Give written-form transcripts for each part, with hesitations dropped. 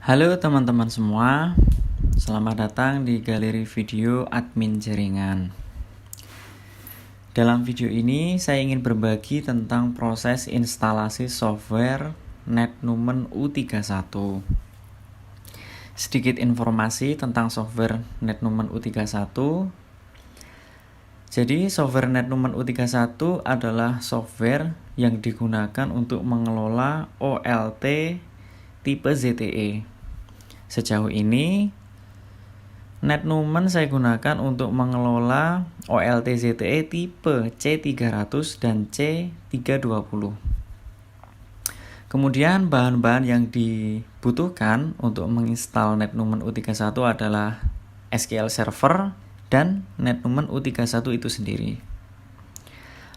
Halo teman-teman semua, selamat datang di galeri video admin jaringan. Dalam video ini saya ingin berbagi tentang proses instalasi software NetNumen U31. Sedikit informasi tentang software NetNumen U31. Jadi software NetNumen U31 adalah software yang digunakan untuk mengelola OLT tipe ZTE. Sejauh ini NetNumen saya gunakan untuk mengelola OLT ZTE tipe C300 dan C320. Kemudian bahan-bahan yang dibutuhkan untuk menginstal NetNumen U31 adalah SQL Server dan NetNumen U31 itu sendiri.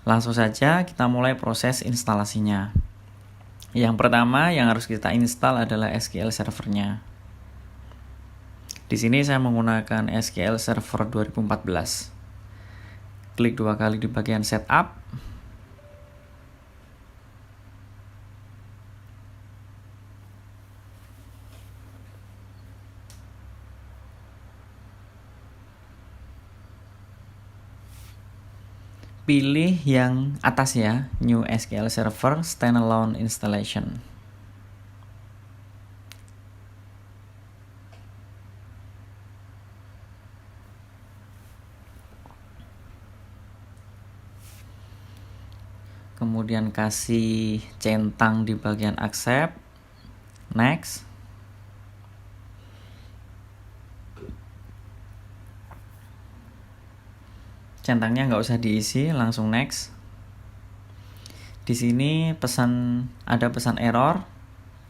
Langsung saja kita mulai proses instalasinya. Yang pertama yang harus kita install adalah SQL Server-nya. Di sini saya menggunakan SQL Server 2014. Klik dua kali di bagian Setup. Pilih yang atas ya, New SQL Server Standalone Installation. Kemudian kasih centang di bagian Accept, Next. Centangnya nggak usah diisi, langsung Next. Di sini ada pesan error,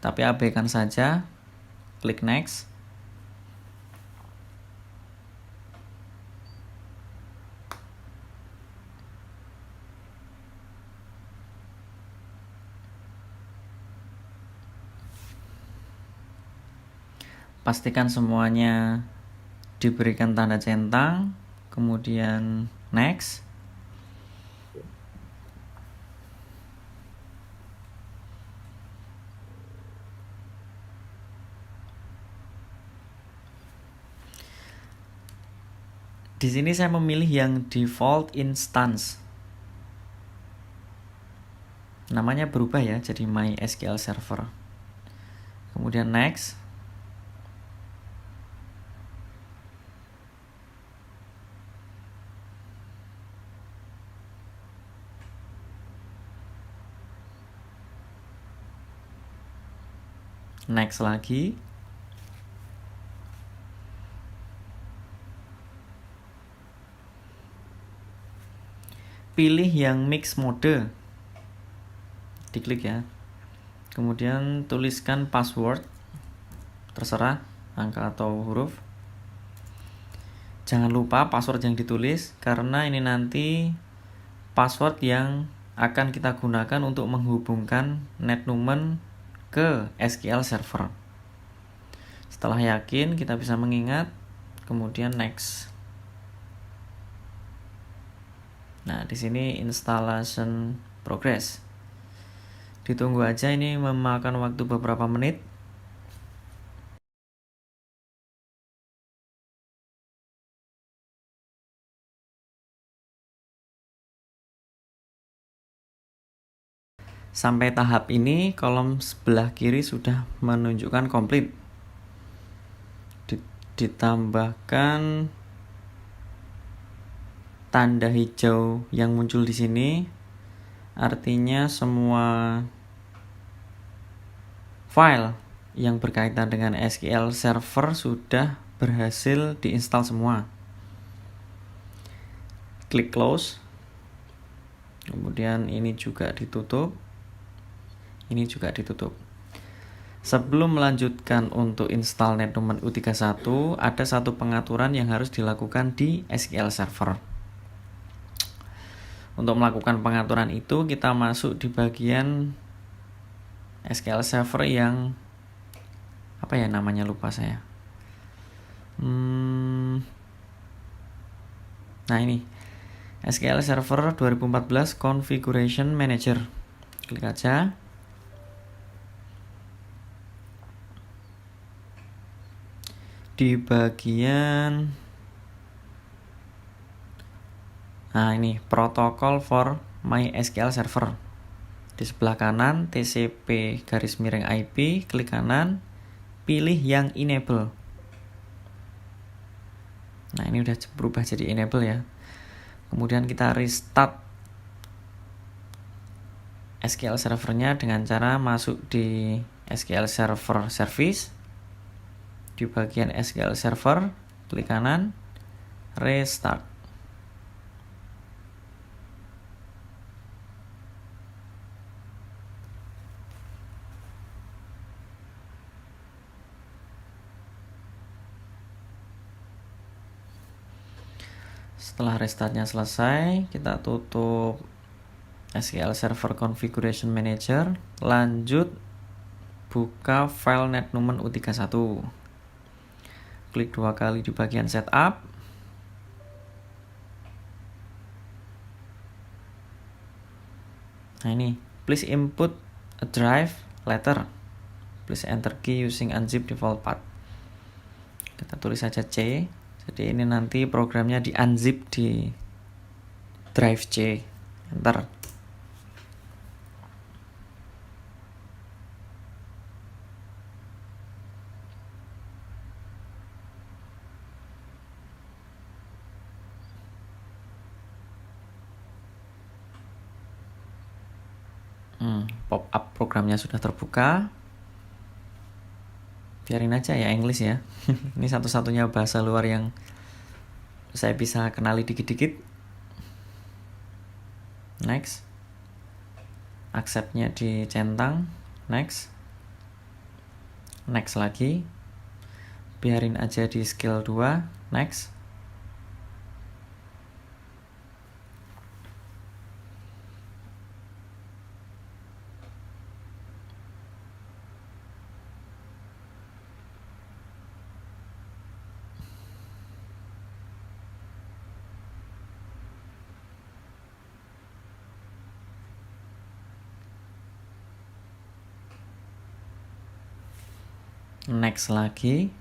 tapi abaikan saja. Klik Next. Pastikan semuanya diberikan tanda centang, kemudian Next. Di sini saya memilih yang default instance. Namanya berubah ya, jadi MySQL Server. Kemudian Next. Next lagi. Pilih yang mix mode. Diklik ya. Kemudian tuliskan password. Terserah angka atau huruf. Jangan lupa password yang ditulis karena ini nanti password yang akan kita gunakan untuk menghubungkan NetNumen ke SQL Server. Setelah yakin kita bisa mengingat, kemudian Next. Nah, di sini installation progress. Ditunggu aja, ini memakan waktu beberapa menit. Sampai tahap ini kolom sebelah kiri sudah menunjukkan komplit. Ditambahkan tanda hijau yang muncul di sini, artinya semua file yang berkaitan dengan SQL Server sudah berhasil diinstal semua. Klik close. Kemudian ini juga ditutup. Ini juga ditutup. Sebelum melanjutkan untuk install NetNumen U31, ada satu pengaturan yang harus dilakukan di SQL Server. Untuk melakukan pengaturan itu, kita masuk di bagian SQL Server yang apa ya namanya, lupa saya. Nah ini SQL Server 2014 Configuration Manager. Klik aja. di bagian ini protokol for MySQL server. Di sebelah kanan TCP _IP, klik kanan, pilih yang enable. Nah, ini udah berubah jadi enable ya. Kemudian kita restart SQL servernya dengan cara masuk di SQL Server Service. Di bagian SQL Server, klik kanan, restart. Setelah restartnya selesai, kita tutup SQL Server Configuration Manager, lanjut buka file netnumen U31. Klik 2 kali di bagian setup. Nah, ini please input a drive letter. Please enter key using unzip default path. Kita tulis saja C. Jadi ini nanti programnya di unzip di drive C. Enter. Pop-up programnya sudah terbuka. Biarin aja ya English ya. Ini satu-satunya bahasa luar yang saya bisa kenali dikit-dikit. Next. Accept-nya dicentang. Next. Next lagi. Biarin aja di skill 2. Next. Next lagi.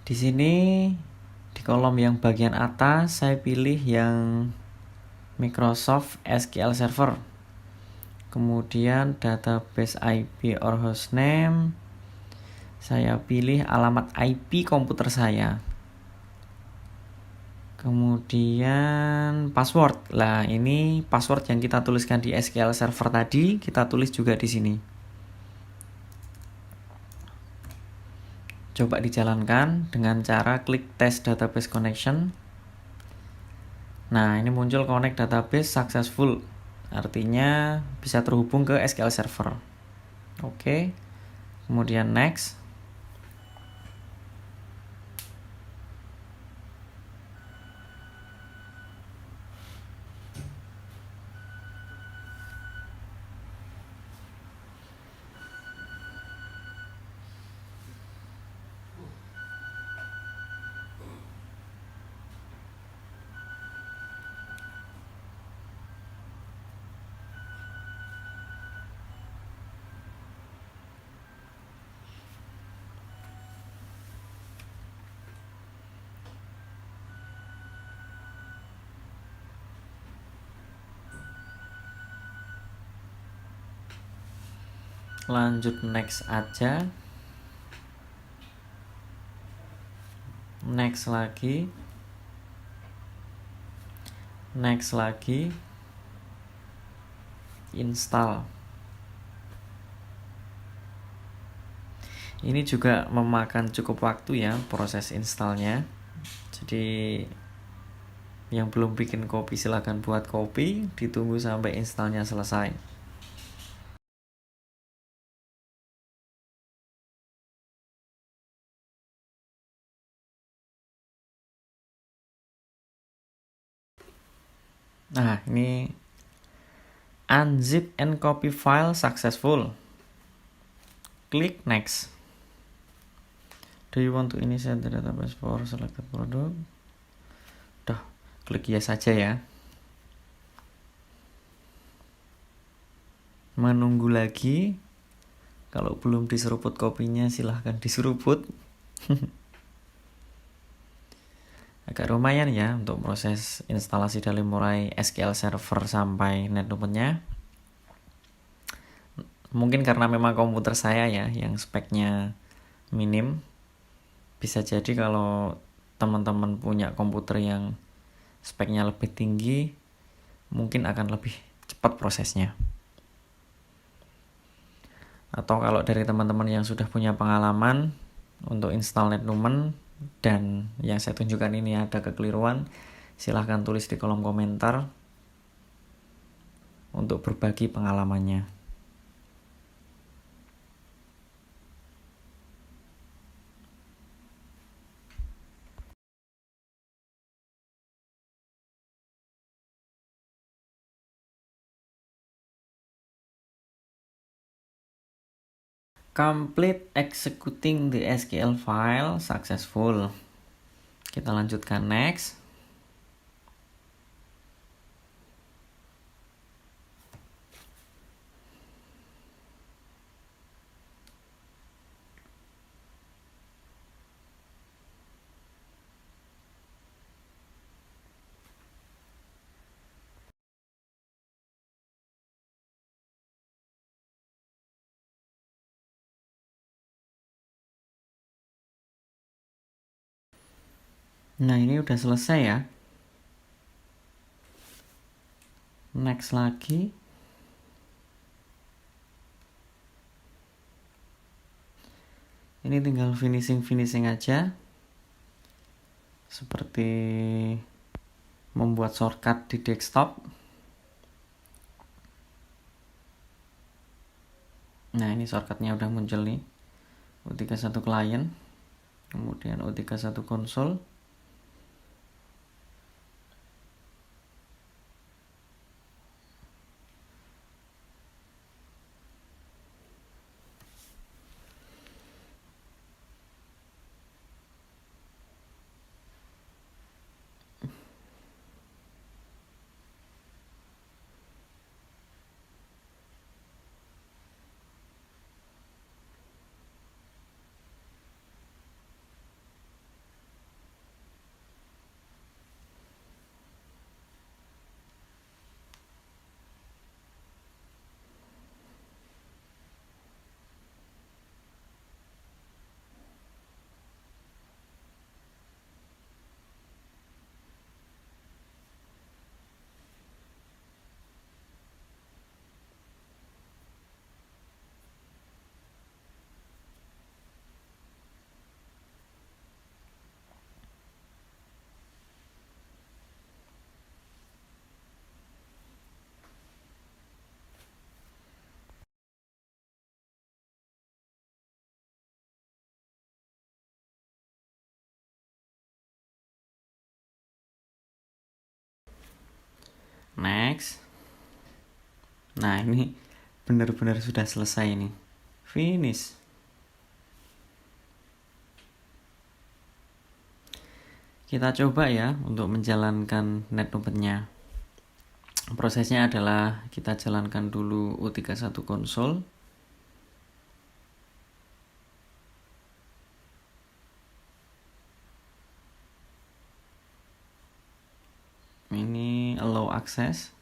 Di sini di kolom yang bagian atas saya pilih yang Microsoft SQL Server. Kemudian database IP or hostname, saya pilih alamat IP komputer saya. Kemudian password. Lah, ini password yang kita tuliskan di SQL Server tadi, kita tulis juga di sini. Coba dijalankan dengan cara klik test database connection. Nah, ini muncul connect database successful. Artinya bisa terhubung ke SQL Server. Oke. Kemudian next. Lanjut next aja. Next lagi. Next lagi. Install. Ini juga memakan cukup waktu ya proses installnya. Jadi yang belum bikin copy silahkan buat copy, ditunggu sampai installnya selesai. Nah, ini unzip and copy file successful. Klik next. Do you want to initiate the database for selected product? Udah, klik yes saja ya. Menunggu lagi. Kalau belum diseruput kopinya silahkan diseruput. Agak lumayan ya untuk proses instalasi dari mulai SQL Server sampai NetNumber-nya. Mungkin karena memang komputer saya ya yang speknya minim. Bisa jadi kalau teman-teman punya komputer yang speknya lebih tinggi, mungkin akan lebih cepat prosesnya. Atau kalau dari teman-teman yang sudah punya pengalaman untuk install NetNumber dan yang saya tunjukkan ini ada kekeliruan, silahkan tulis di kolom komentar untuk berbagi pengalamannya. Complete executing the SQL file successful. Kita lanjutkan next. Nah, ini udah selesai ya. Next lagi. Ini tinggal finishing aja. Seperti membuat shortcut di desktop. Nah, ini shortcutnya udah muncul nih. U31 client. Kemudian U31 console. Next. Nah, ini benar-benar sudah selesai ini. Finish. Kita coba ya untuk menjalankan NetNumber-nya. Prosesnya adalah kita jalankan dulu U31 console. Ini allow access.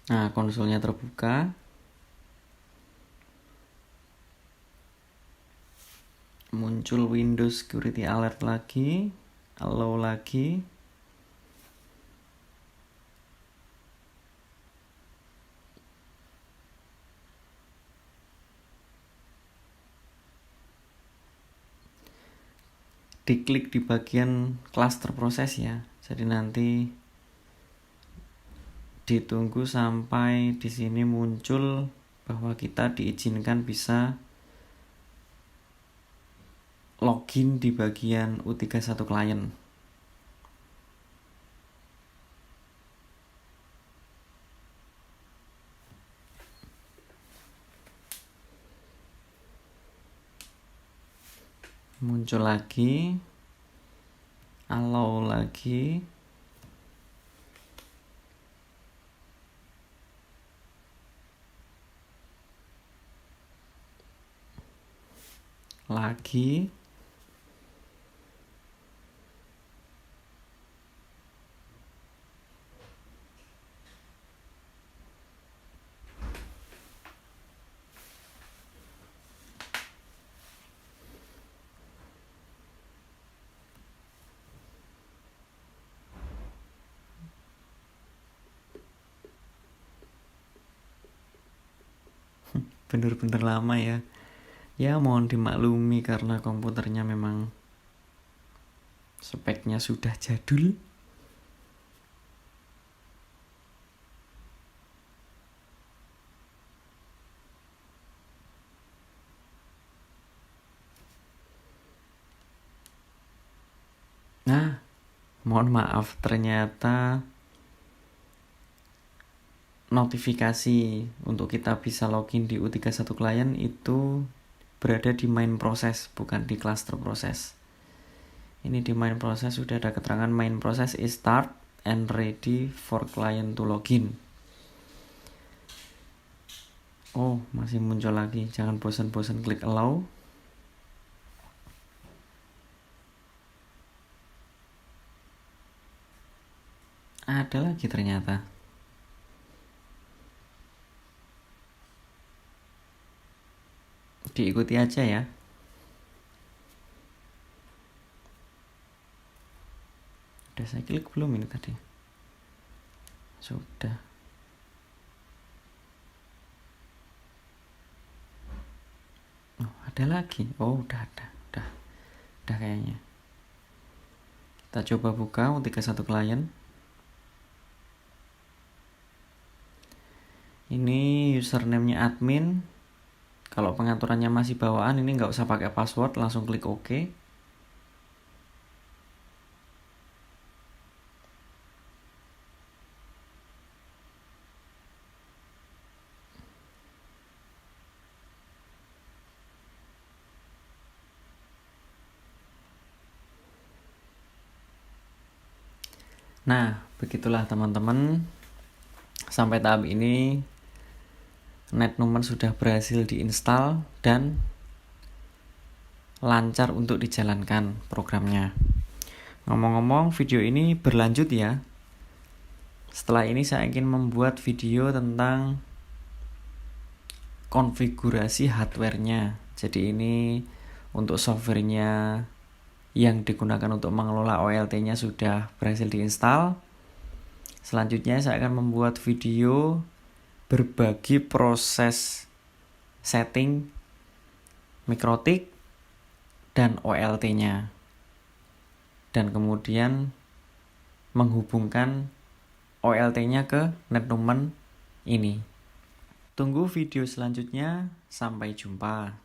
Nah, konsolnya terbuka. Muncul Windows Security Alert lagi. Allow lagi. diklik di bagian cluster proses ya. Jadi nanti ditunggu sampai di sini muncul bahwa kita diizinkan bisa login di bagian U31 client. Muncul lagi, allow lagi, lagi, bener-bener lama ya. Ya mohon dimaklumi karena komputernya memang speknya sudah jadul. Nah, mohon maaf ternyata notifikasi untuk kita bisa login di U31 client itu berada di main proses, bukan di cluster proses. Ini di main proses sudah ada keterangan main proses is start and ready for client to login. Oh, masih muncul lagi. Jangan bosan-bosan klik allow. Ada lagi ternyata. Diikuti aja ya. Udah saya klik belum ini tadi? Sudah. Oh, ada lagi. Oh, udah ada. Udah kayaknya. Kita coba buka U31 client. Ini username-nya admin. Kalau pengaturannya masih bawaan, ini nggak usah pakai password, langsung klik OK. Nah, begitulah teman-teman. Sampai tahap ini NetNumen sudah berhasil diinstal dan lancar untuk dijalankan programnya. Ngomong-ngomong, video ini berlanjut ya. Setelah ini saya ingin membuat video tentang konfigurasi hardware-nya. Jadi ini untuk software-nya yang digunakan untuk mengelola OLT-nya sudah berhasil diinstal. Selanjutnya saya akan membuat video berbagi proses setting MikroTik dan OLT-nya, dan kemudian menghubungkan OLT-nya ke NetNumen ini. Tunggu video selanjutnya, sampai jumpa.